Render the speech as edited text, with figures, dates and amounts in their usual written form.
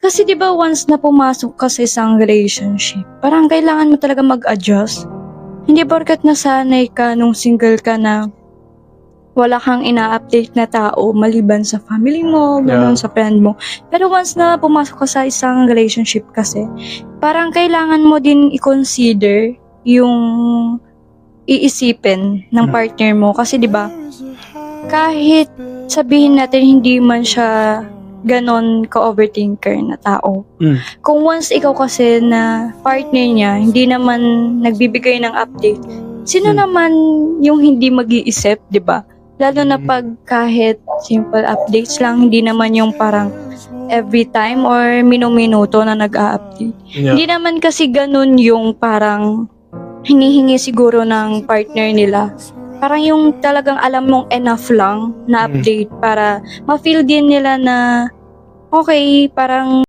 Kasi 'di ba once na pumasok ka sa isang relationship, parang kailangan mo talaga mag-adjust. Hindi porket nasanay ka nung single ka na wala kang ina-update na tao maliban sa family mo, gano'n, Yeah. sa friend mo. Pero once na pumasok ka sa isang relationship kasi, parang kailangan mo din i-consider yung iisipin ng partner mo. Kasi 'di ba, kahit sabihin natin hindi man siya gano'n ka-overthinker na tao. Kung once ikaw kasi na partner niya, hindi naman nagbibigay ng update, sino naman yung hindi mag-iisip, 'di ba? Lalo na pag kahit simple updates lang, hindi naman yung parang every time or minu-minuto na nag-a-update. Yeah. Hindi naman kasi ganun yung parang hinihingi siguro ng partner nila. Parang yung talagang alam mong enough lang na update para ma-feel din nila na okay, parang